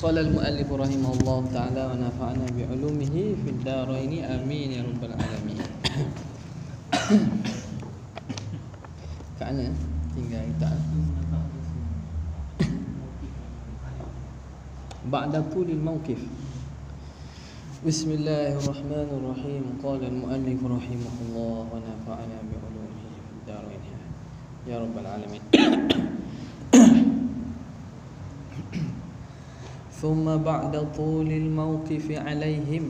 Qala al-muallif rahimahullah ta'ala wa nafa'ana bi'ulumihi fid daraini amin ya rabbal alamin. Kat mana? Tinggal kita. Ba'da tulil mawqif. Bismillahirrahmanirrahim. Qala al-muallif rahimahullah wa nafa'ana bi'ulumihi fid daraini ya rabbal alamin. Thumma ba'da tulil mawqifi alaihim.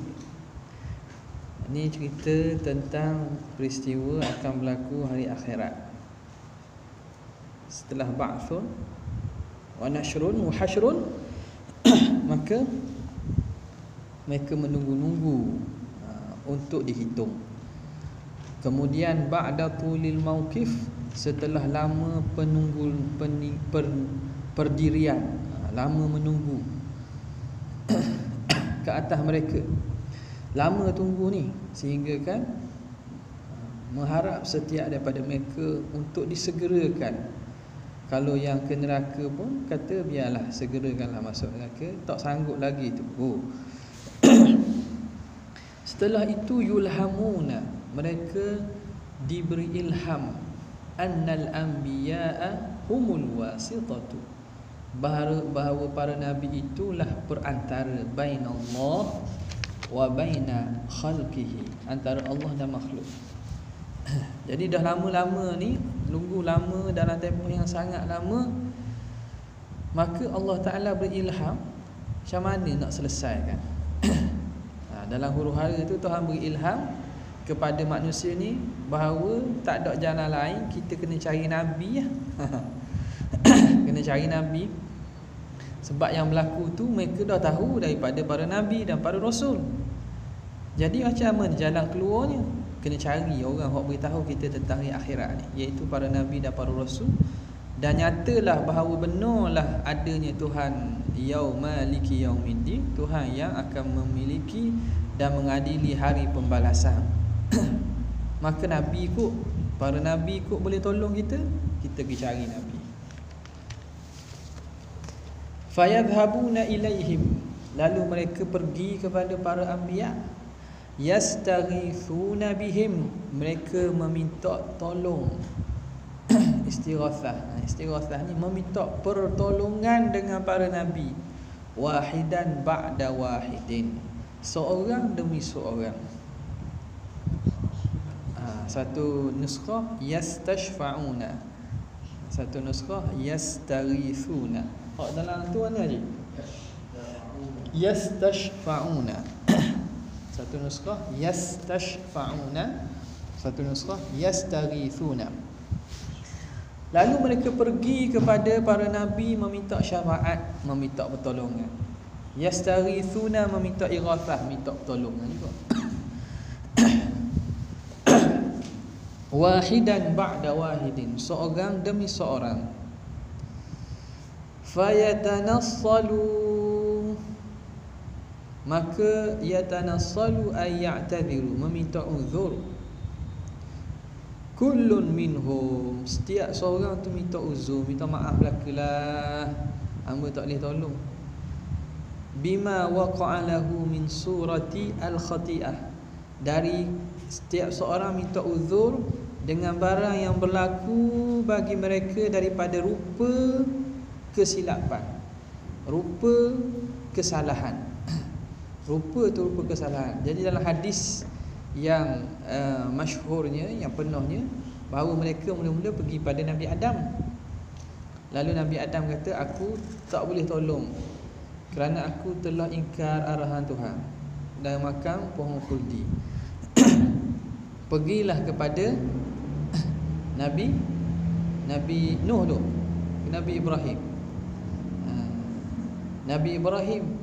Ini cerita tentang peristiwa akan berlaku hari akhirat. Setelah ba'thun wa nashrun wa hashrun, maka mereka menunggu-nunggu untuk dihitung. Kemudian ba'da tulil mawqif, setelah lama perdirian, lama menunggu ke atas mereka, lama tunggu ni, sehingga kan mengharap setiap daripada mereka untuk disegerakan. Kalau yang ke neraka pun kata biarlah, segerakanlah masuk neraka, tak sanggup lagi tu. Setelah itu yulhamuna, mereka diberi ilham, annal anbiya'a humul wasitatu, bahawa para nabi itulah perantara bainallah wa baina khalqihi, antara Allah dan makhluk. Jadi dah lama-lama ni, nunggu lama dalam tempoh yang sangat lama, maka Allah Ta'ala berilham macam mana nak selesaikan. Dalam huru-hara tu Tuhan beri ilham kepada manusia ni bahawa tak ada jalan lain, kita kena cari nabi. Kena cari nabi. Sebab yang berlaku tu mereka dah tahu daripada para nabi dan para rasul. Jadi macam mana jalan keluarnya? Kena cari orang yang beritahu kita tentang hari akhirat ni, iaitu para nabi dan para rasul. Dan nyatalah bahawa benarlah adanya Tuhan Maliki Yaumiddin, Tuhan yang akan memiliki dan mengadili hari pembalasan. Maka nabi kot, para nabi kot boleh tolong kita, kita pergi cari nabi. Fayadhhabuna ilaihim, lalu mereka pergi kepada para anbiya. Yastaghithuna bihim, mereka meminta tolong. Istighathah ni meminta pertolongan dengan para nabi. Wahidan ba'da wahidin, seorang demi seorang. Satu nuskah yastashfa'una, satu nuskah yastaghithuna. Dalam tu mana je? Yastashfa'una. Satu nuskah yastashfa'una, satu nuskah yastaghithuna. Lalu mereka pergi kepada para nabi meminta syafaat, meminta pertolongan. Yastaghithuna, meminta ighathah, minta pertolongan juga. Wahidan ba'da wahidin, seorang demi seorang. Fayatanassalu, maka yatanassalu ay ya'tadhiru, meminta uzur. Kullun minhum, setiap seorang tu minta uzur, minta maaf belakalah, hamba tak boleh tolong. Bima waqa'a lahu min surati al-khati'ah, dari setiap seorang minta uzur dengan barang yang berlaku bagi mereka daripada rupa kesilapan, rupa kesalahan. Rupa tu rupa kesalahan. Jadi dalam hadis yang masyhurnya, yang penuhnya, bahawa mereka mula-mula pergi pada Nabi Adam. Lalu Nabi Adam kata, aku tak boleh tolong kerana aku telah ingkar arahan Tuhan dan makan pohon khuldi. Pergilah kepada Nabi Nuh tu, Nabi Ibrahim. Nabi Ibrahim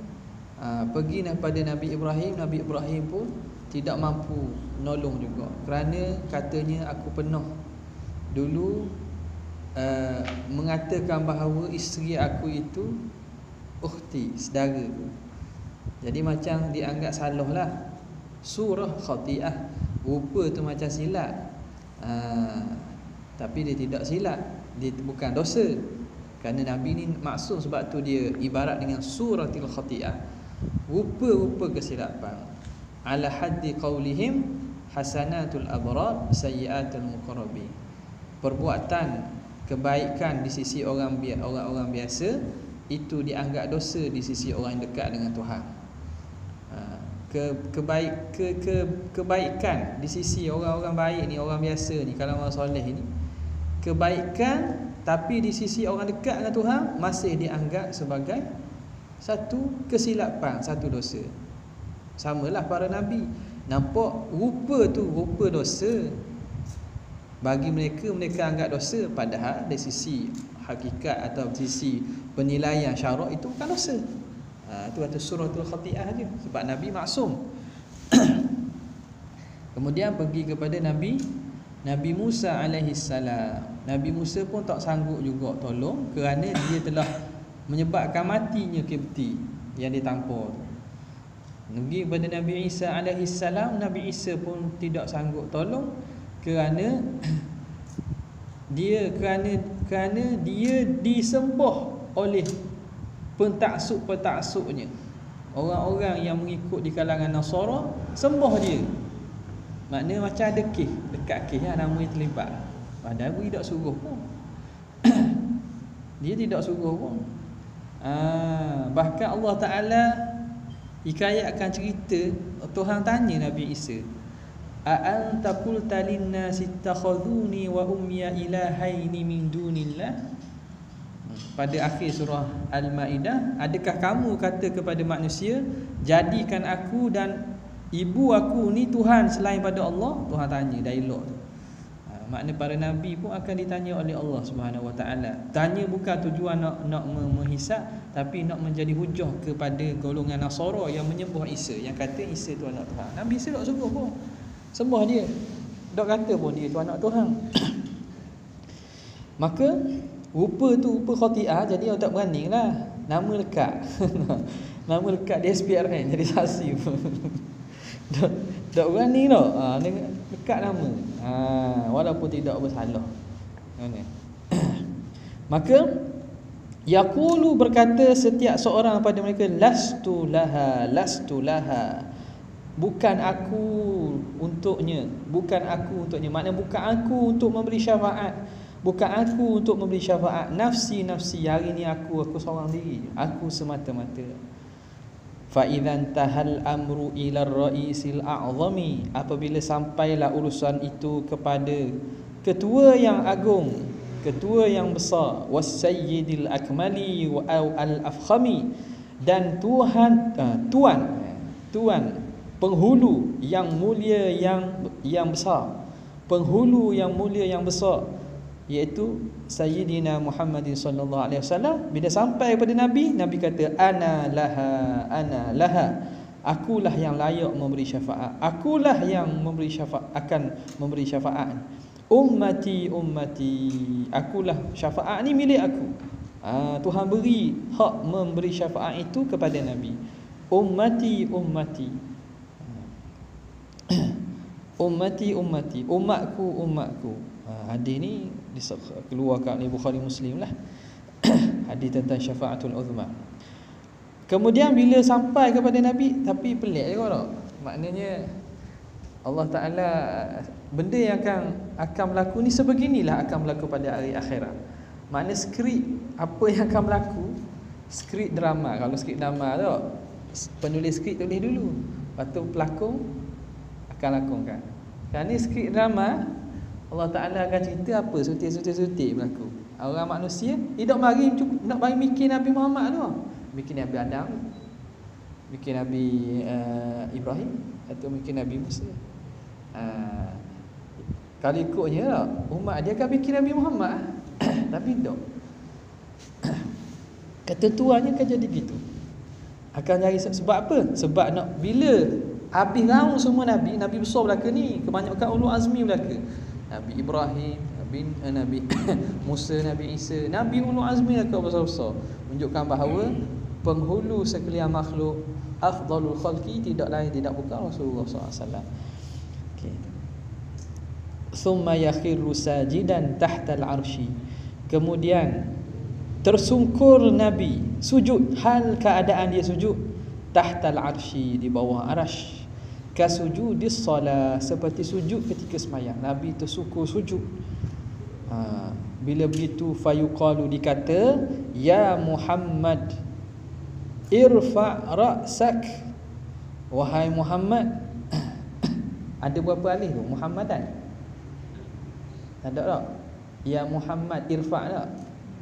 pergi pada Nabi Ibrahim. Nabi Ibrahim pun tidak mampu nolong juga, kerana katanya aku pernah dulu mengatakan bahawa isteri aku itu ukhti, saudara. Jadi macam dianggap salah lah. Surah khati'ah, rupa tu macam silap, tapi dia tidak silap, dia bukan dosa. Kerana Nabi ni maksum, sebab tu dia ibarat dengan suratil khati'ah, rupa-rupa kesilapan. Ala haddi qaulihim hasanatul abrar sayyiatul muqarrabin. Perbuatan kebaikan di sisi orang biasa itu dianggap dosa di sisi orang yang dekat dengan Tuhan. Kebaikan di sisi orang-orang baik ni, orang biasa ni, kalau orang soleh ni, kebaikan, tapi di sisi orang dekat dengan Tuhan masih dianggap sebagai satu kesilapan, satu dosa. Samalah para Nabi, nampak rupa tu rupa dosa, bagi mereka anggap dosa, padahal dari sisi hakikat atau sisi penilaian syarak itu bukan dosa. Itu kata suratul khati'ah je, sebab Nabi maksum. Kemudian pergi kepada Nabi Musa alaihi salam. Nabi Musa pun tak sanggup juga tolong, kerana dia telah menyebabkan matinya Kipti yang ditampar. Pergi kepada Nabi Isa alaihi salam, Nabi Isa pun tidak sanggup tolong, kerana dia disembah oleh pentaksub-pentaksubnya. Orang-orang yang mengikut di kalangan Nasara sembah dia. Maknanya macam ada kes, dekat kes yang nama dia terlibat. Padahal dia tidak suruh pun. Dia tidak suruh pun. Bahkan Allah Ta'ala hikayatkan cerita, Tuhan tanya Nabi Isa, "A'anta qulta lin-nasi ittakhadhuni wa ummiya ilahaini min dunillah?" Pada akhir surah Al-Maidah, adakah kamu kata kepada manusia, jadikan aku dan ibu aku ni Tuhan selain pada Allah? Tuhan tanya, dialog tu. Makna para Nabi pun akan ditanya oleh Allah Subhanahu Wa Taala. Tanya bukan tujuan nak menghisap, tapi nak menjadi hujah kepada golongan Nasara yang menyembah Isa, yang kata Isa tu anak Tuhan. Nabi Isa tak suruh pun sembah dia, tak kata pun dia tu anak Tuhan. Maka rupa tu rupa khati'ah, jadi orang tak berani lah. Nama lekat nama lekat di SPRN jadi saksi pun tak berani tau. Lekat nama, walaupun tidak bersalah. Maka yaqulu, berkata setiap seorang pada mereka, lastu laha, bukan aku untuknya. Maknanya bukan aku untuk memberi syafaat, bukan aku untuk memberi syafaat. Nafsi, hari ni aku seorang diri, aku semata-mata. Fa idzan tahal amru ila ar-ra'isil a'zami, apabila sampailah urusan itu kepada ketua yang agung, ketua yang besar, was-sayyidil akmali wa al-afkhami, dan tuan penghulu yang mulia yang besar, penghulu yang mulia yang besar, iaitu Sayyidina Muhammad sallallahu alaihi wasallam. Bila sampai kepada Nabi kata, ana laha, akulah yang layak memberi syafaat, akulah yang akan memberi syafaat. Ummati, akulah, syafaat ni milik aku. Tuhan beri hak memberi syafaat itu kepada Nabi. Ummati, umatku. Hadis ni dikeluarkan oleh Bukhari Muslim lah. Hadis tentang syafaatul uzma. Kemudian bila sampai kepada Nabi, tapi pelik juga tak? Maknanya Allah Ta'ala, benda yang akan berlaku ni sebeginilah akan berlaku pada hari akhirat. Maknanya skrip apa yang akan berlaku, skrip drama. Kalau skrip drama tu, penulis skrip tulis dulu, lepas tu pelakon akan lakonkan. Kerana skrip drama, Allah Ta'ala akan cerita apa sutik berlaku. Orang manusia tidak mari mikir Nabi Muhammad tu, mikir Nabi Adam, mikir Nabi Ibrahim, atau mikir Nabi Musa. Kalau ikutnya umat dia akan mikir Nabi Muhammad tapi tak. Ketentuannya akan jadi gitu. Akan cari sebab apa? Sebab nak bila habis raung semua Nabi besar belaka ni, kebanyakan ulul azmi belaka. Nabi Ibrahim, Nabi Musa, Nabi Isa, Nabi ulul azmi belaka besar-besar, menunjukkan bahawa penghulu sekalian makhluk, afdalul khalqi, tidak lain tidak bukan Rasulullah SAW. Okey. Thumma yakhiru sajidan tahtal arsy. Kemudian tersungkur Nabi sujud, hal keadaan dia sujud tahtal arsy, di bawah arasy, kasujudis solat, seperti sujud ketika sembahyang. Nabi tersungkur sujud. Bila begitu fayuqalu, dikata, ya Muhammad irfa' ra'sak, wahai Muhammad. Ada berapa alif tu? Muhammadan ada tak? Ya Muhammad irfa' tak?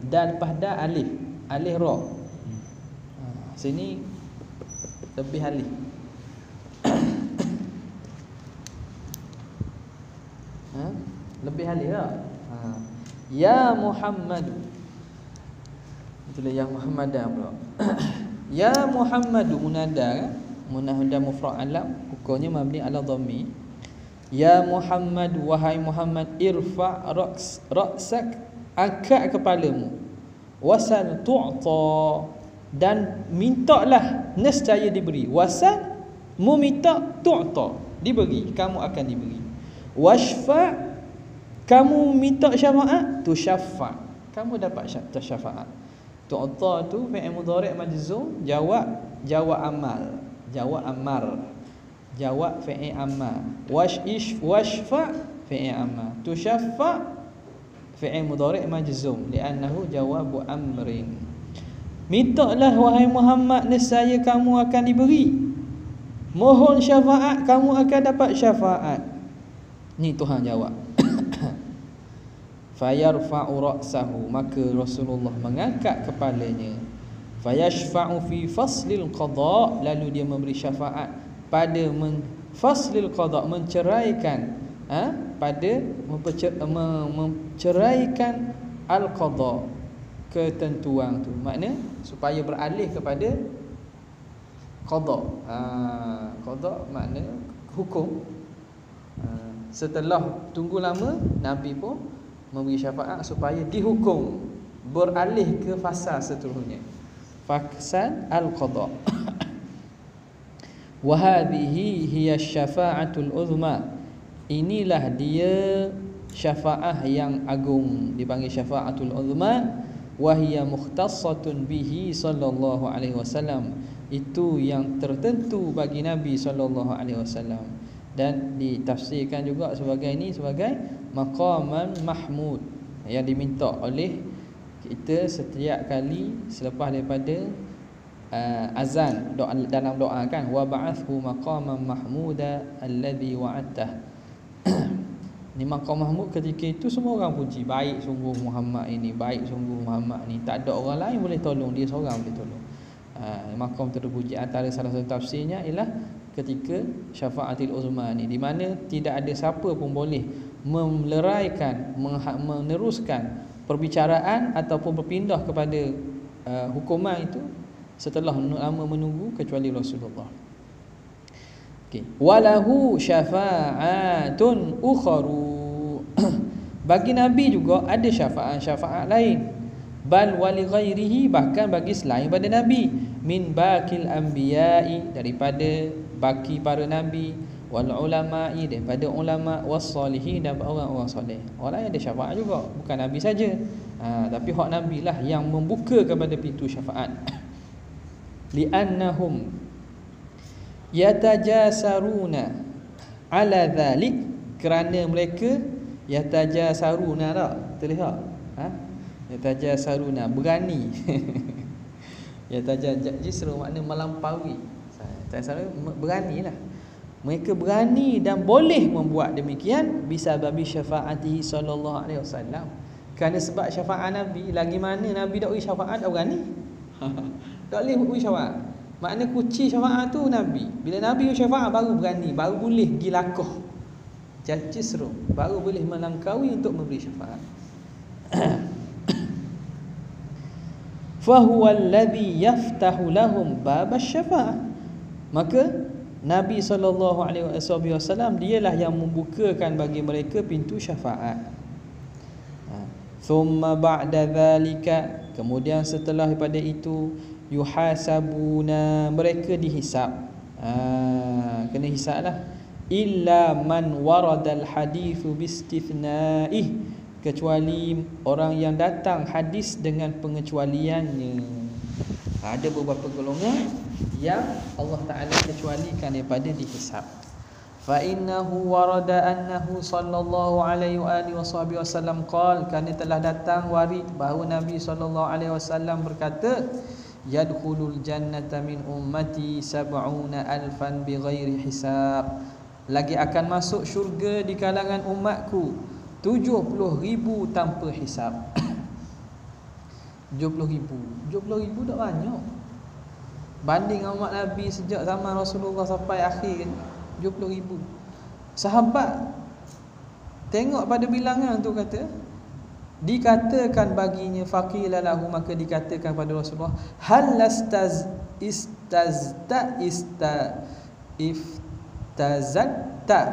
Dan lepas dah alif, alif ra. Sini lebih alif. Lebih alif tak? Ya Muhammad. Itulah ya Muhammadan pula. Ya Muhammadu munada kan? Munada mufrad alam, hukumnya mabni ala dhammi. Ya Muhammad, wahai Muhammad, irfa' ra'sak, angkat kepalamu, wasal tu'ta, dan mintalah nescaya diberi. Wasal, mu minta, tu'ta, diberi, kamu akan diberi. Washfa', kamu minta syafaat, tu syafa', kamu dapat syafaat. Tu'ta tu fi'il mudhari' majzum, jawab amal, jawab amar, jawab fi'il amal. Washfa' fi'il amal, tu syafa' fi'il mudhari' majzum li'annahu jawabu amrin. Mintalah wahai Muhammad, nescaya kamu akan diberi. Mohon syafaat, kamu akan dapat syafaat. Ni Tuhan jawab. Fayarfa'u ra'sahu, maka Rasulullah mengangkat kepalanya. Fayashfa'u fi faslil qada, lalu dia memberi syafaat pada faslil qada, menceraikan pada menceraikan al-qada, ketentuan tu. Makna supaya beralih kepada qada. Qada makna hukum. Setelah tunggu lama, Nabi pun memberi syafaat supaya dihukum, beralih ke fasa seterusnya, fasal al-qada. Wa hadhihi hiya syafa'atul uzma, inilah dia syafaah yang agung, dipanggil syafa'atul uzma. Wa hiya mukhtassatun bihi sallallahu alaihi wasallam, itu yang tertentu bagi Nabi sallallahu alaihi wasallam. Dan ditafsirkan juga sebagai ini, sebagai maqaman mahmud, yang diminta oleh kita setiap kali selepas daripada azan, doa, dalam doa kan, wa ba'athu maqaman mahmuda alladhi wa'adtah. Ni maqam mahmud, ketika itu semua orang puji, baik sungguh Muhammad ini, baik sungguh Muhammad ni, tak ada orang lain boleh tolong, dia seorang boleh tolong. Maqam terpuji. Antara salah satu tafsirnya ialah ketika syafaatil uzma ni, di mana tidak ada siapa pun boleh meleraikan, meneruskan perbicaraan ataupun berpindah kepada hukuman itu setelah lama menunggu kecuali Rasulullah. Okey, walahu syafa'atun ukharu. Bagi Nabi juga ada syafaat lain. Bal wali ghairihi, bahkan bagi selain pada Nabi, min bakil anbiya'i, daripada baki para nabi, wal ulama'i, daripada ulama, was salihin, dan orang-orang soleh. Orang lain ada syafaat juga, bukan Nabi saja. Tapi hak Nabi lah yang membuka kepada pintu syafaat. Li'annahum yatajasaruna ala dhalik, kerana mereka yatajasaruna, tak terlihat yatajasaruna, berani. Yatajasru makna melampaui. Beranilah. Mereka berani dan boleh membuat demikian bisababi syafaatihi sallallahu alaihi wasallam, kerana sebab syafaat Nabi. Lagi mana Nabi tak beri syafaat, tak berani. Tak boleh beri syafaat. Makna kunci syafaat tu Nabi. Bila Nabi beri syafaat baru berani, baru boleh gilakoh. Jajisru, baru boleh melangkaui untuk memberi syafaat. Fahuwa alladhi yaftahu lahum babas syafa'ah, maka Nabi SAW dialah yang membukakan bagi mereka pintu syafaat. Thumma ba'da dhalika, kemudian setelah daripada itu, yuhasabuna, mereka dihisab. Kena hisab lah. Illa man waradal hadithu bistithna'ih, kecuali orang yang datang hadis dengan pengecualiannya. Ada beberapa golongan yang Allah Ta'ala kecualikan daripada dihisab. Fa innahu warada annahu sallallahu alaihi wa alihi wasallam qala, kerana telah datang warid bahawa Nabi sallallahu alaihi wasallam berkata, yadkhulul jannata min ummati sab'una alfan bighairi hisab, lagi akan masuk syurga di kalangan umatku 70,000 tanpa hisab. 70,000 tak banyak banding umat Nabi sejak zaman Rasulullah sampai akhir kan. 70,000 sahabat tengok pada bilangan tu, kata dikatakan baginya, faqila lahu, maka dikatakan pada Rasulullah, hal istazatta istazatta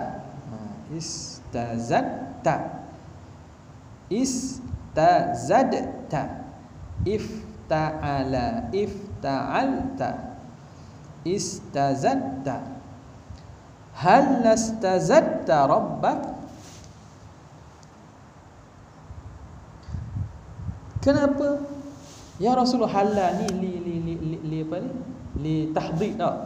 hal lastazatta rabbak. Kenapa ya Rasulullah halal ni li tahdid tak?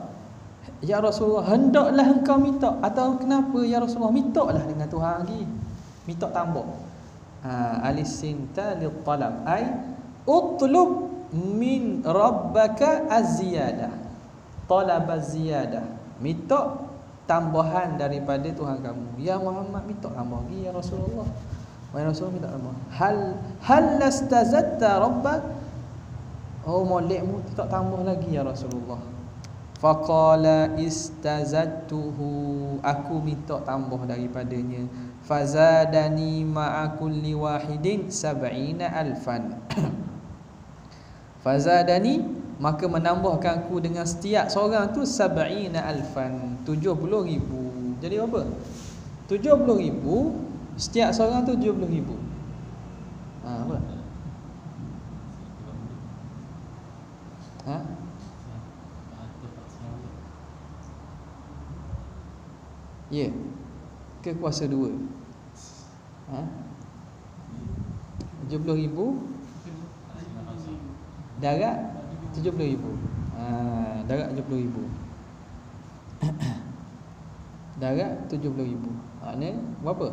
Ya Rasulullah, hendaklah engkau minta, atau kenapa ya Rasulullah mintalah dengan Tuhan lagi, minta tambah. Alisinta li talab ai utlub min rabbaka az-ziyadah, talab az-ziyadah, minta tambahan daripada Tuhan kamu. Ya Muhammad, minta tambah lagi ya Rasulullah. Wahai Rasulullah, minta tambah. Hal lastazatta rabbak, oh molekmu tak tambah lagi ya Rasulullah. Faqala istazattuhu, aku minta tambah daripadanya. Fazadani ma'a kulli wahidin 70,000. Fazadani, maka menambahkanku dengan setiap seorang tu 70,000, 70,000. Jadi apa? 70,000, setiap seorang tu 70,000. Apa? Ya, ke kuasa 2. 70,000 darat 70,000. Darat 70,000. Darat 70,000. Maknanya berapa?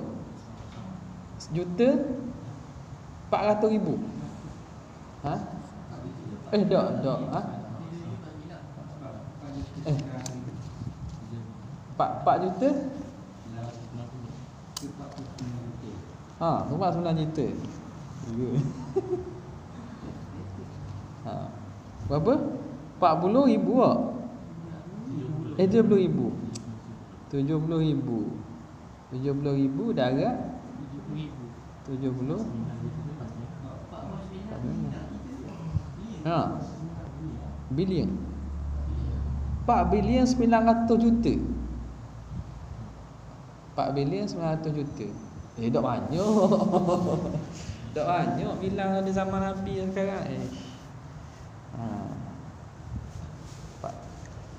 1,400,000. Tak. 4 juta. 9 juta. Berapa? 40,000 tak? 70,000. 70,000. 70,000 darat 70. Bilion. 4 bilion 900 juta. 4 bilion 900 juta. Tak banyak. Tak banyak bilang ada zaman Nabi sekarang.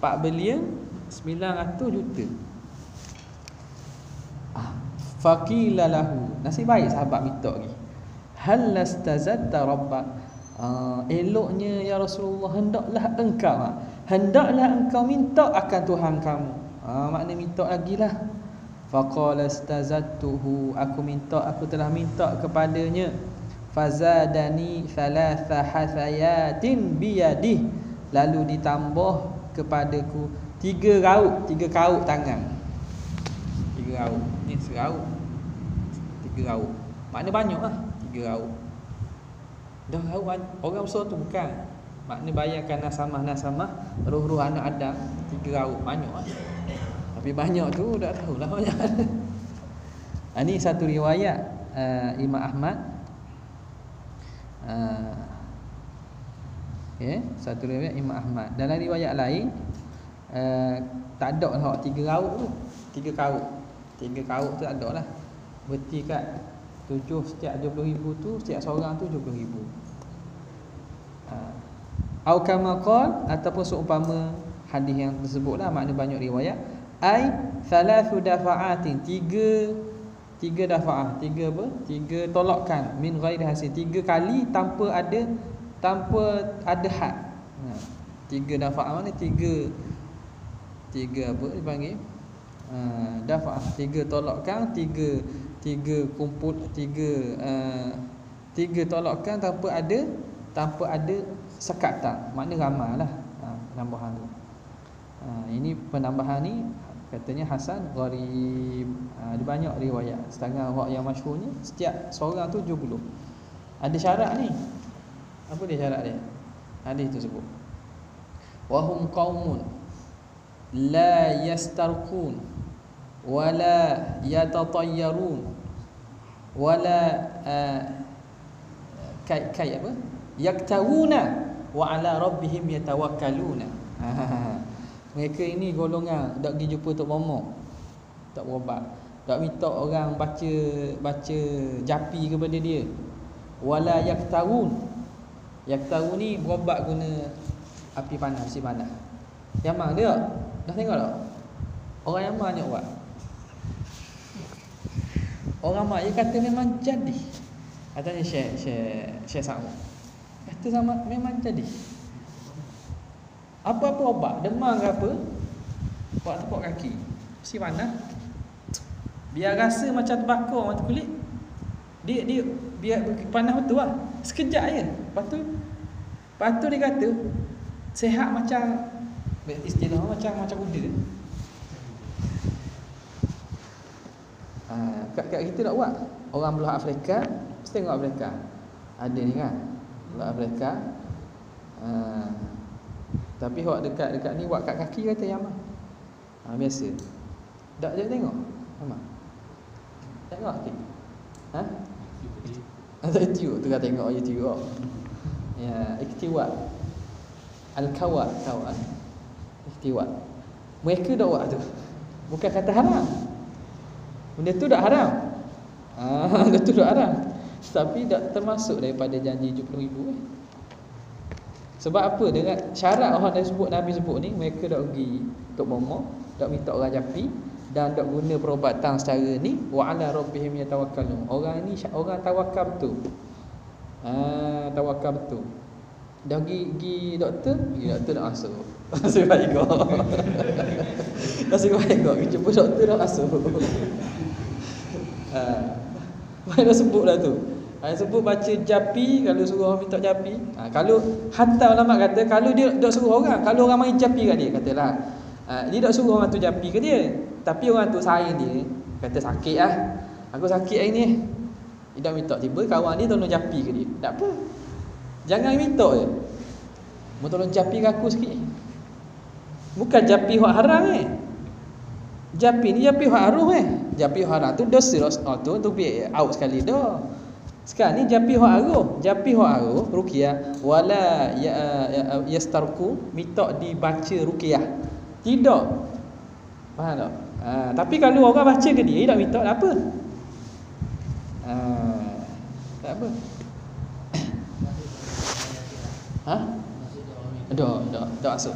4 bilion 900 juta. Faqila lahu, nasib baik sahabat minta lagi. Hal lastazatta rabbak, eloknya ya Rasulullah, hendaklah engkau minta akan Tuhan kamu. Makna minta lagi lah. Faqala istazattuhu, aku telah minta kepadanya. Fazadani 3 hasayatin biyadih, lalu ditambah kepadaku 3 raut tangan. 3 raut. Ni seraut. 3 raut. Makna banyak lah 3 raut. Dah raut orang besar tu bukan. Makna bayarkan nasamah roh-roh anak Adam 3 raut banyak lah. Tapi banyak tu tak tahulah banyak. Ini satu riwayat Imam Ahmad. Satu riwayat Imam Ahmad. Dalam riwayat lain tak ada lah 3 raut tu. 3 raut. 3 raut tu tak ada lah. Berarti kat 7 setiap 70,000 tu, setiap seorang tu 70,000. Au kama qala, ataupun seumpama hadis yang tersebut lah, makna banyak riwayat. Ai 3 dafa'atin, 3 tiga dafa'ah, tiga apa? Tiga tolakkan min ghairi hasil, tiga kali tanpa ada had. Tiga dafa'ah mana? Tiga apa dipanggil? Dafa'ah, tiga tolakkan, tiga kumpul, tiga tolakkan tanpa ada sekatan. Makna ramailah penambahan tu. Ini penambahan ni katanya hasan gharib. Ada banyak riwayat. Setengah orang yang masyhurnya setiap seorang tu 70. Ada syarat ni. Apa dia syarat dia? Hadis tu sebut. Wa hum qaumun la yastarqun wala yatatayyarun wala kai apa? Yaktawuna wa ala rabbihim yatawakkaluna. Mereka ini golongan tak pergi jumpa Tok Momok, tak berobat, tak minta orang baca japi kepada dia. Wala yaktawun. Yaktawun ni berobat guna api panas, besi panas. Yaman dia dah tengok tak? Orang Yaman banyak buat. Orang mak dia kata memang jadi. Katanya Syekh Sa'ud. Kata sama memang jadi. Apa-apa obat, demam ke apa, buat tepuk kaki, besi panas, biar rasa macam terbakar mata kulit. Dia biar panas betul lah. Sekejap je. Lepas tu dia kata sihat macam, istilah macam kuda. Kat kita tak buat. Orang belah Afrika, mesti tengok Afrika. Ada ni kan, belah Afrika. Tapi hok dekat ni buat kat kaki kata Yaman. Biasa. Tak je tengok. Yaman. Tengok sikit. Tak YouTube tu kan tengok YouTube. Ya, iktiwa. Al-kawa. Iktiwa. Mereka dak buat tu. Bukan kata haram. Benda tu tak haram. Benda tu tak haram. Tapi tak termasuk daripada janji 70,000 Sebab apa? Dengan syarat orang dah sebut, Nabi sebut ni, mereka dak pergi Tok Momok, dak minta orang japi dan dak guna perubatan secara ni, wa ala rabbihim yatawakkalun. Orang ni orang tawakal betul. Tawakal betul. Dah pergi doktor dak masuk. Nasib baik kau. Nasib baik kau jumpa doktor dak masuk. Mana sebut dah tu. Sebut baca japi, kalau suruh orang minta japi. Kalau hantar ulama kata, kalau dia dok suruh orang, kalau orang main japi kat dia, katalah dia dok suruh orang tu japi ke dia, tapi orang tu sayang dia, kata sakit lah, aku sakit hari ni, dia dak minta, tiba kawan dia tolong japi ke dia. Tak apa, jangan minta je, mau tolong japi ke aku sikit. Bukan japi hak haram japi ni japi hak haram japi hak haram tu dosa tu biar out sekali dah. Sekarang ni japi hak aruh ruqyah wala yastarqu, minta dibaca ruqyah. Tidak. Faham tak? Tapi kalau orang baca ke dia tak minta, tak apa. Tak apa. Tak masuk.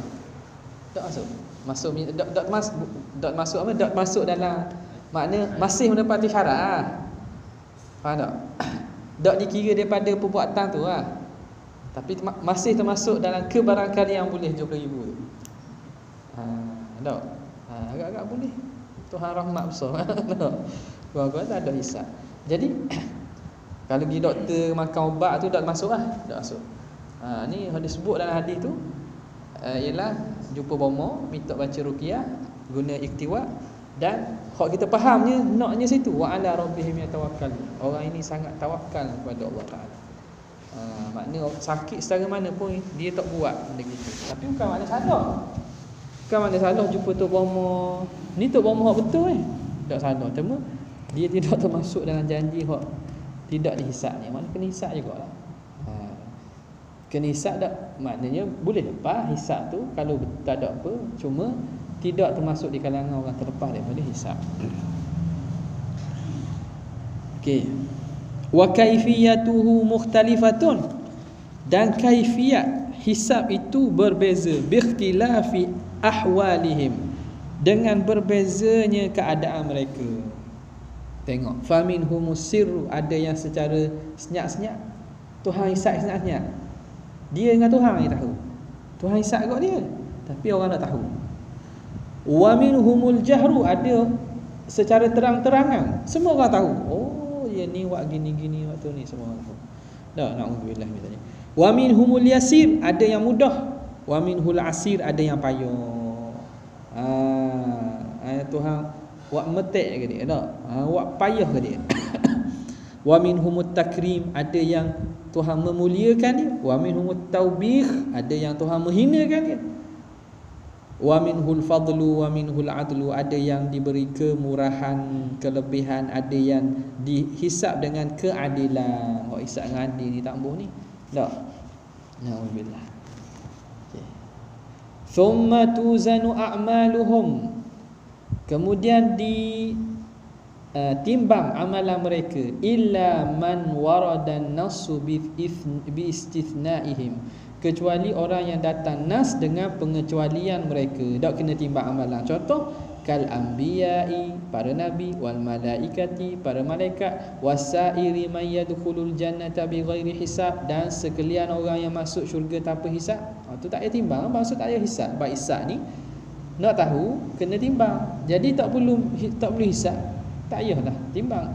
Masuk apa? Tak masuk dalam makna masih menepati syarat. Faham tak? Tak dikira daripada perbuatan tu lah. Tapi masih termasuk dalam kebarangkali yang boleh 70,000 tu. Tak? Agak-agak boleh. Tuhan rahmat besar. Gua tak ada hisap. Jadi kalau pergi doktor makan ubat tu tak masuk lah. Tak masuk. Ni hadis sebut dalam hadis tu ialah jumpa bomo, minta baca ruqyah, guna iktiwa, dan hak kita fahamnya naknya situ wa ala rabbihim yatawakkal. Orang ini sangat tawakal kepada Allah Taala. Makna sakit secara mana pun dia tak buat benda gitu. Tapi bukan makna salah. Bukan makna salah jumpa Tok Bomo. Ni Tok Bomo hak betul tak salah. Cuma dia tidak termasuk dalam janji hak tidak dihisapnya. Makna kena hisap jugalah. Kena hisap tak, maknanya boleh lepas hisap tu kalau tak ada apa, cuma tidak termasuk di kalangan orang terlepas daripada hisap. Okey. Wa kaifiyatuhu mukhtalifatun, dan kaifiyat hisap itu berbeza, biikhtilafi ahwalihim, dengan berbezanya keadaan mereka. Tengok, faminhumus sirru, ada yang secara senyap-senyap. Tuhan hisab senyap-senyap. Dia dengan Tuhan yang tahu. Tuhan hisab kat dia, tapi orang tak tahu. Wa minhumul jahru, ada secara terang-terangan. Semua orang tahu. Oh, dia ni buat gini-gini waktu ni, semua orang tahu. Dah, na'udzubillah misalnya. Wa minhumul yasir, ada yang mudah. Wa minhul asir, ada yang payah. Tuhan buat metek ke dia, tak? Buat payah ke dia. Wa minhumut takrim, ada yang Tuhan memuliakan dia. Wa minhumut taubih, ada yang Tuhan menghinakan dia. Wa minhul fadlu wa minhul adlu, ada yang diberi kemurahan, kelebihan, ada yang dihisap dengan keadilan. Hisap dengan adil ni tak boleh ni. Tak. Na'udzubillah. Okey. Thumma tuzanu a'maluhum, kemudian timbang amalan mereka, illa man waradan nasu bi istithnaihim, kecuali orang yang datang nas dengan pengecualian mereka, tak kena timbang amalan. Contoh, kal anbiya'i, para nabi, wal malaikati, para malaikat, wasairi man yadkhulul jannata bighairi hisab, dan sekalian orang yang masuk syurga tanpa hisab. Tu tak payah timbang, maksud tak payah hisab. Bab hisab ni nak tahu kena timbang. Jadi tak perlu hisab, tak payahlah timbang.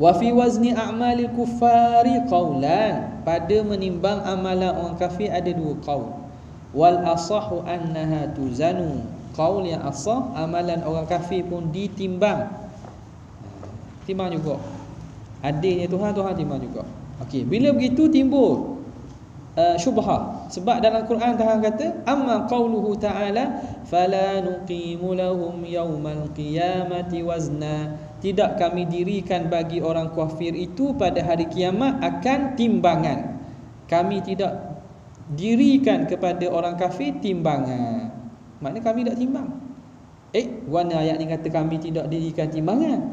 Wa fi wazni a'malil kuffari qaulan, pada menimbang amalan orang kafir ada dua qaul. Wal asahu annaha tuzanu, qaul yang asah, amalan orang kafir pun ditimbang. Timbang juga. Adilnya Tuhan timbang juga. Okey, bila begitu timbul syubhah. Sebab dalam Quran Tuhan kata, amma qauluhu ta'ala fala nuqimu lahum yaumal qiyamati wazna, tidak kami dirikan bagi orang kafir itu pada hari kiamat akan timbangan. Kami tidak dirikan kepada orang kafir timbangan. Maknanya kami tak timbang. Mana ayat ni kata kami tidak dirikan timbangan?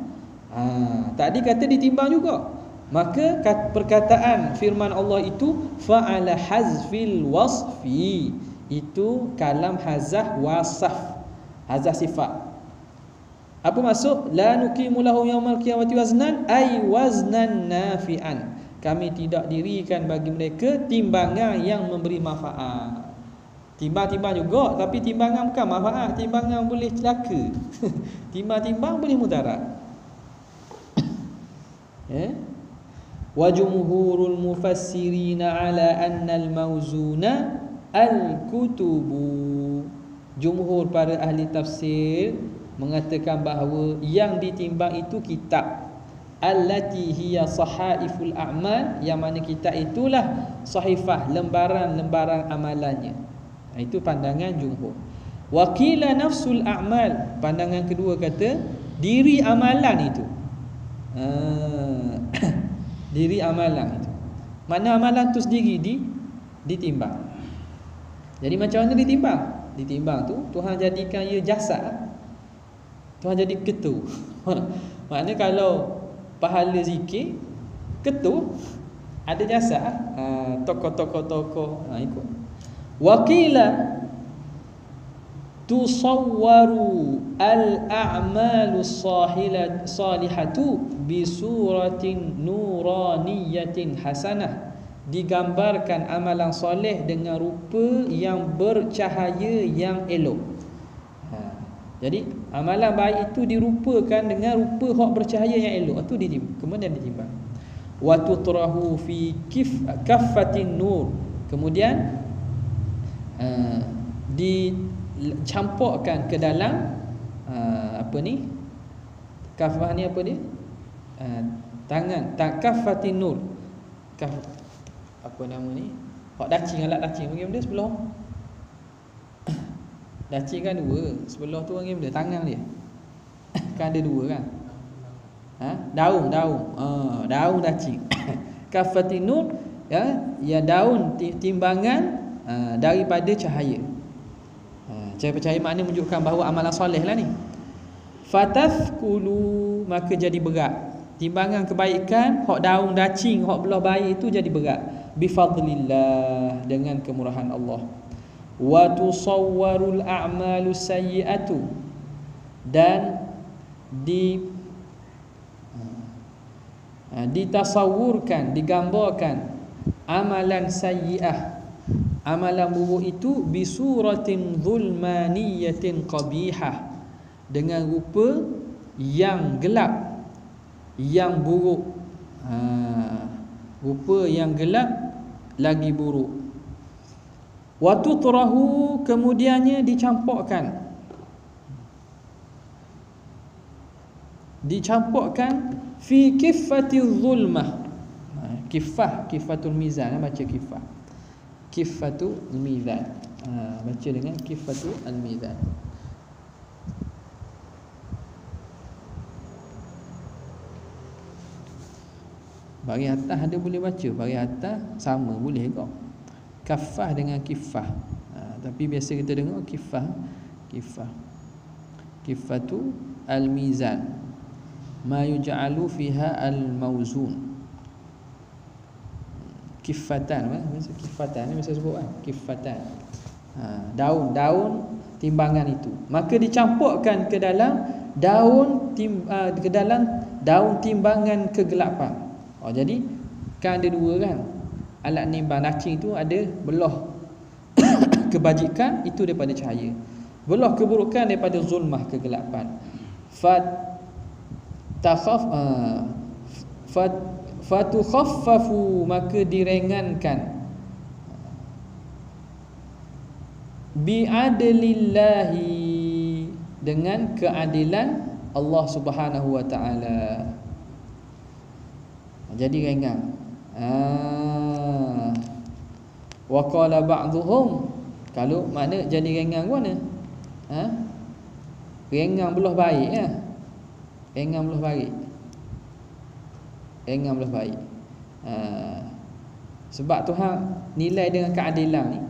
Tadi kata ditimbang juga. Maka perkataan firman Allah itu fa'ala hazfil wasfi, itu kalam hazah wasaf, hazah sifat. Apa maksud? La nuqimu lahu yaumal qiyamati waznan, ay waznan nafi'an, kami tidak dirikan bagi mereka timbangan yang memberi manfaat. Timbang-timbang juga, tapi timbangan bukan manfaat, timbangan boleh celaka. Timbang-timbang boleh mudarat. Wa jumhurul mufassirina ala anna al-mawzuna al-kutubu, jumhur para ahli tafsir mengatakan bahawa yang ditimbang itu kitab, allati hiya sahaiful a'mal, yang mana kitab itulah sahifah, lembaran-lembaran amalannya. Itu pandangan jumhur. Wa qila nafsul a'mal, pandangan kedua kata diri amalan itu. Diri amalan itu, mana amalan tu sendiri ditimbang. Jadi macam mana ditimbang? Ditimbang tu Tuhan jadikan ia jasad, Tuhan jadi ketu. Maknanya kalau pahala zikir, ketu ada jasad, tokoh-tokoh ikut. Waqila tusawwaru al-a'malu salihatu bi suratin nuraniyatin hasanah, digambarkan amalan soleh dengan rupa yang bercahaya yang elok. Jadi amalan baik itu dirupakan dengan rupa hak bercahaya yang elok, itu kemudian ditimbang. Wa tutrahu fi kaffatin nur, kemudian dicampurkan ke dalam kafah ni apa dia? Tangan, kaffatin nur. Apa nama ni? Hak dacing, alat dacing panggil benda sebelah. Dacing kan dua, sebelah tu panggil benda tangan dia. Kan ada dua kan? Daun dacing. Kaffatin nur, ya daun timbangan daripada cahaya. Cahaya makna menunjukkan bahawa amalan soleh lah ni. Fatafkulu, maka jadi berat. Timbangan kebaikan, hak daun dacing, hak belah baik itu jadi berat. Bifadlillah, dengan kemurahan Allah. Wa tusawwarul a'malu sayyi'atu, dan ditasawurkan, digambarkan amalan sayyi'ah, amalan buruk itu bisuratin zulmaniyatin qabihah, dengan rupa yang gelap, yang buruk. Rupa yang gelap lagi buruk. Wa tutrahu, kemudiannya dicampurkan fi kiffati zulmah. Kifatul mizan, baca kifatul mizan, baca dengan kifatul mizan. Bagi atas ada boleh baca, bagi atas sama boleh kau. Kafah dengan kifah. Tapi biasa kita dengar kifah. Kifatu al-mizan, ma yuj'alu fiha al-mawzun. Kifatan, kifatan ni biasa sebut kan, kifatan. Daun timbangan itu, maka dicampurkan ke dalam daun timbangan kegelapan. Jadi kan ada dua kan, alat nimbang nacing tu ada belah kebajikan itu daripada cahaya, belah keburukan daripada zulmah kegelapan. Fatukhaffafu, maka diringankan, bi'adlillahi, dengan keadilan Allah Subhanahu wa taala. Jadi ringan. Wa qala ba'dhum, kalau mana jadi ringan mana? Ringan belah baik ya. Ringan belah baik. Sebab Tuhan nilai dengan keadilan ni,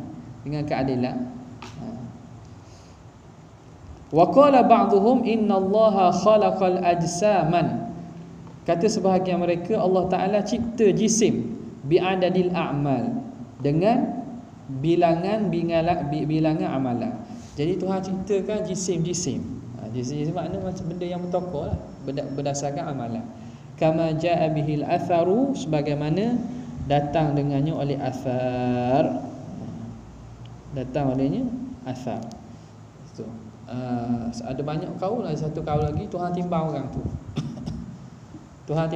Wa qala ba'dhum innallaha khalaqal ajsaman, kata sebahagian mereka Allah Ta'ala cipta jisim bi'adadil a'mal, dengan bilangan amalan. Jadi Tuhan ciptakan jisim. Jisim makna macam benda yang bertokor lah, berdasarkan amalan. Kama ja'a bihil atharu, sebagaimana datang dengannya oleh athar. Athar. Ada banyak kaul, ada satu kaul lagi Tuhan timbang orang tu. Dia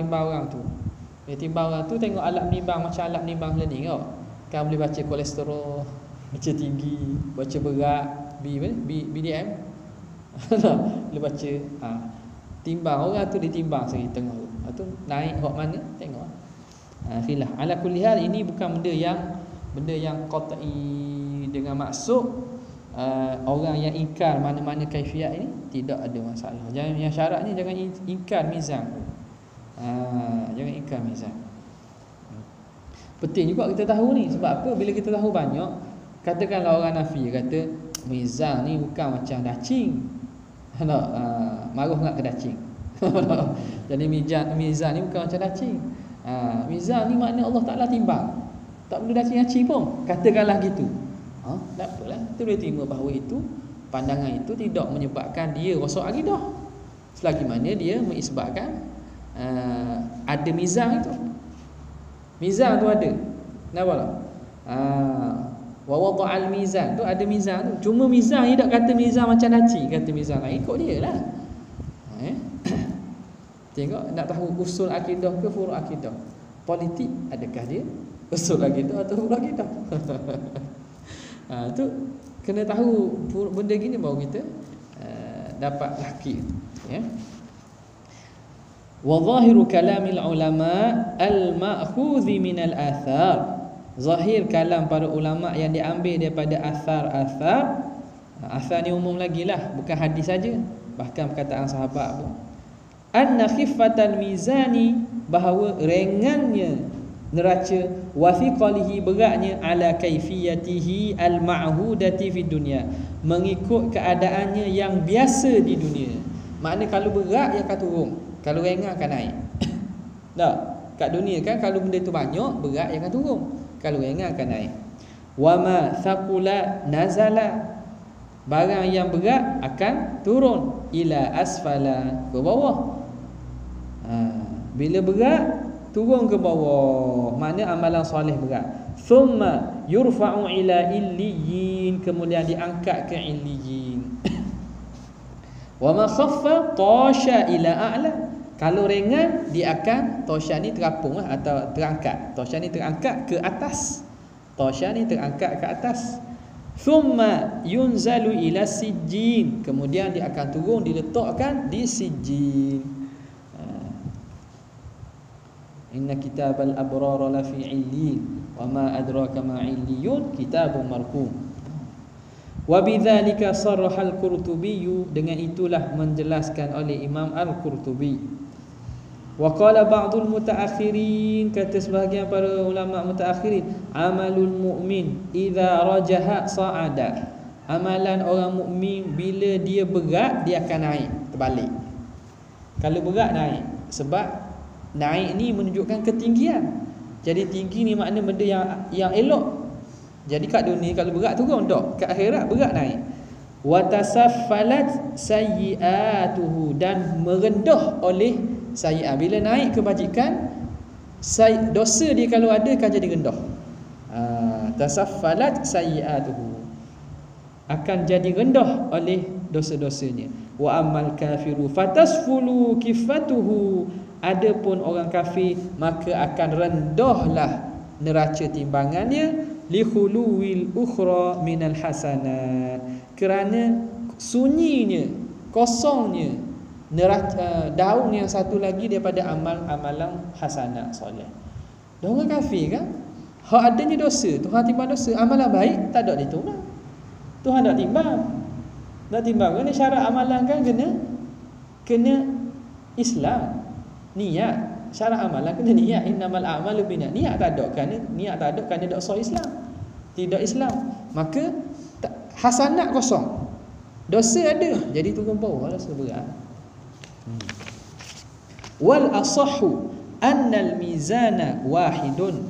timbang orang tu, tengok alat menimbang macam alat menimbang ni kau. Kan boleh baca kolesterol, baca tinggi, baca berat, BDM. Boleh baca. Timbang orang tu, ditimbang segi tengah tu. Tu naik hok mana tengok. Filah. Ala kulli hal, ini bukan benda yang qat'i, dengan maksud orang yang ingkar mana-mana kaifiat ini tidak ada masalah. Yang syaratnya jangan ingkar mizan. Jangan ingkar mizan. Penting juga kita tahu ni. Sebab apa? Bila kita tahu banyak, katakanlah orang nafi kata mizan ni bukan macam dacing. Maruh enggak ke dacing? Jadi mizan ni bukan macam dacing. Mizan ni makna Allah Ta'ala timbang, tak perlu dacing-dacing pun. Katakanlah gitu. Tak apalah. Kita boleh terima bahawa itu, pandangan itu tidak menyebabkan dia rosak akidah, selagi mana dia mengisbatkan ada mizan itu. Mizan tu ada. Kenapa tak? Wa wada'al mizan tu ada mizan tu. Cuma mizan ni tak kata mizan macam dacing, kata mizan lain, ikut dia lah. Tengok, nak tahu usul akidah ke furu' akidah. Politik, adakah dia usul akidah atau furu' akidah? Tu kena tahu benda gini baru kita dapat tahqiq, ya. Wa zahiru kalamil ulama al-ma'khudhi min al-athar, zahir kalam para ulama yang diambil daripada athar-athar. Athar ni umum lagi lah, bukan hadis saja, bahkan perkataan sahabat pun. Anna khiffatal mizani, bahawa ringannya neraca, wa thiqalihi, beratnya, ala kaifiyatihi al-ma'hudati fid dunya, mengikut keadaannya yang biasa di dunia. Makna kalau berat dia akan turun, kalau ringan akan naik. Tak, kat dunia kan kalau benda tu banyak, berat dia akan turun, kalau ringan akan naik. Wa ma thaqula nazala, barang yang berat akan turun, ila asfala, ke bawah. Bila berat turun ke bawah. Makna amalan soleh berat. Thumma yurfa'u ila illiyin, kemudian diangkat ke illiyin. Wa ma khaffa tasha ila a'la. Kalau ringan dia akan tasha ni terapung atau terangkat. Tasha ni terangkat ke atas. Tasha ni terangkat ke atas. Thumma yunzalu ila sijjin, kemudian dia akan turun diletakkan di sijjin. Inna kitabal abrara lafi illin wa ma adraka ma illiyun kitabun marqum. Wa bidzalika sarraha al-Qurtubi, dengan itulah menjelaskan oleh Imam Al-Qurtubi. Wa qala ba'dul mutaakhirin, kata sebahagian para ulama mutaakhirin, amalul mu'min idza rajaha sa'ada. Amalan orang mukmin bila dia berat dia akan naik, terbalik. Kalau berat naik, sebab naik ni menunjukkan ketinggian. Jadi tinggi ni makna benda yang elok. Jadi kat dunia kalau berat turun tak, kat akhirat berat naik. Wa tasaffalat sayyi'atuhu, dan merendah oleh sayyi'ah. Bila naik kebajikan, dosa dia kalau ada akan jadi rendah. Tasaffalat sayyi'atuhu, akan jadi rendah oleh dosa-dosanya. Wa ammal kafiru fatasfulu kifatuhu, adapun orang kafir maka akan rendahlah neraca timbangannya, li khuluwil ukhra minal hasanat, kerana sunyinya, kosongnya neraca daun yang satu lagi daripada amalan hasanat soleh. Dah orang kafir kan, hak adanya dosa, Tuhan timbang dosa, amalan baik tak ada ditumbang. Tuhan tak timbang. Nak timbang kan syarat amalan kan kena Islam, niat. Syarat amalan kena niat. Innamal a'malu binniyat. Niat tak ada kan, niat tak ada kan dia tak sah Islam. Tidak Islam. Maka hasanat kosong. Dosa ada, jadi turun bawah dosa berat. Wal asahhu annal mizana wahidun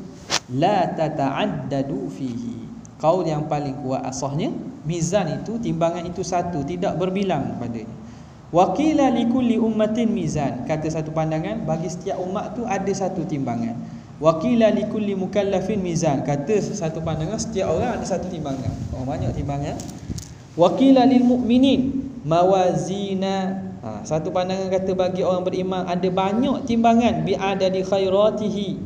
la tata'addadu fihi. Qaul yang paling kuat asahnya, mizan itu, timbangan itu satu, tidak berbilang padanya. Waqila likulli ummatin mizan, kata satu pandangan bagi setiap umat tu ada satu timbangan. Waqila likulli mukallafin mizan, kata satu pandangan setiap orang ada satu timbangan. Oh, banyak timbangan. Waqila lil mu'minin mawazina, satu pandangan kata bagi orang beriman ada banyak timbangan, bi'adadi khairatihi,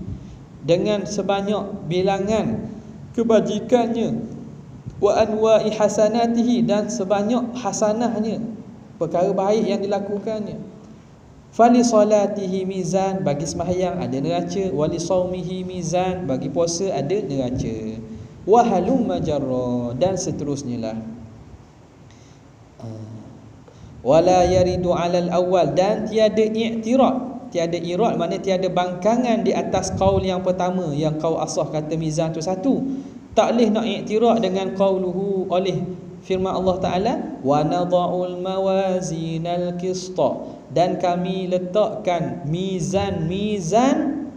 dengan sebanyak bilangan kebajikannya, wa anwa'i hasanatihi, dan sebanyak hasanahnya, perkara baik yang dilakukannya. Fali salatihi mizan, bagi sembahyang ada neraca. Wali saumihi mizan, bagi puasa ada neraca. Wa halumma jarra, dan seterusnya lah. Wala yaridu alal awal, dan tiada i'tirad. Tiada irad maknanya tiada bangkangan di atas qaul yang pertama, yang qaul asah kata mizan tu satu. Tak boleh nak i'tirad dengan qauluhu, oleh firman Allah Ta'ala, wa nadha'ul mawazinal qista, dan kami letakkan mizan-mizan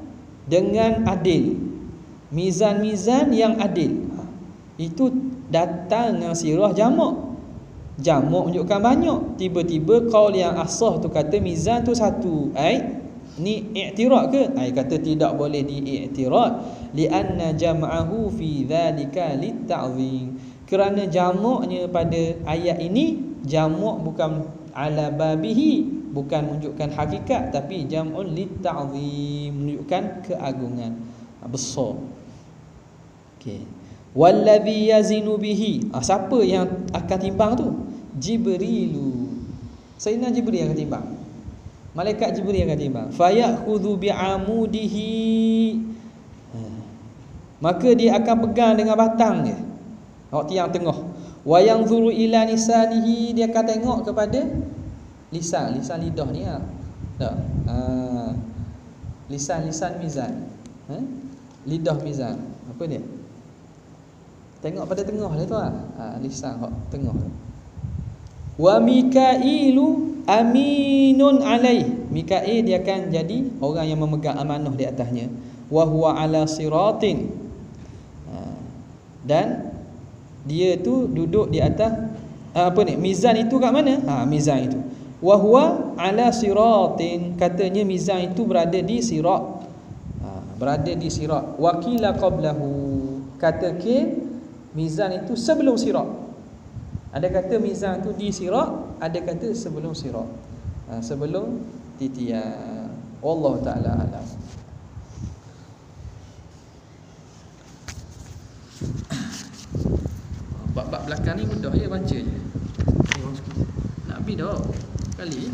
dengan adil. Mizan-mizan yang adil. Itu datang dengan sirah jamak. Jamak menunjukkan banyak. Tiba-tiba qaul yang asah tu kata mizan tu satu. Ni i'tirad ke? Kata tidak boleh di-i'tirad, li'anna jam'ahu fi dhalika litta'zim, kerana jamaknya pada ayat ini, jamak bukan ala babihi, bukan menunjukkan hakikat, tapi jam'un litta'zim, menunjukkan keagungan besar. Okey. Wallazi yazinu bihi, siapa yang akan timbang tu? Jibrilu. Sayyidina Jibril yang akan timbang. Malaikat Jibril yang akan timbang. Fayakhudhu bi'amudihi, maka dia akan pegang dengan batang dia, tiang tengah. Wa yanzuru ila lisanihi, dia akan tengok kepada lisan lidah ni tak. Lisan mizan. Lidah mizan. Apa dia? Tengok pada tengah dia tu lisan tengah. Wa Mikailu aminun alaih, Mikail dia akan jadi orang yang memegang amanah di atasnya. Wa huwa ala siratin, dan dia tu duduk di atas mizan itu kat mana? Mizan itu. Wa huwa ala siratin, katanya mizan itu berada di sirat. berada di Sirat. Wa qila qablahu, kata Q, mizan itu sebelum Sirat. Ada kata mizan itu di Sirat, ada kata sebelum Sirat, sebelum titian. Allah Ta'ala alam. Bab-bab belakang ni mudah je baca je. Nak habis dah kali.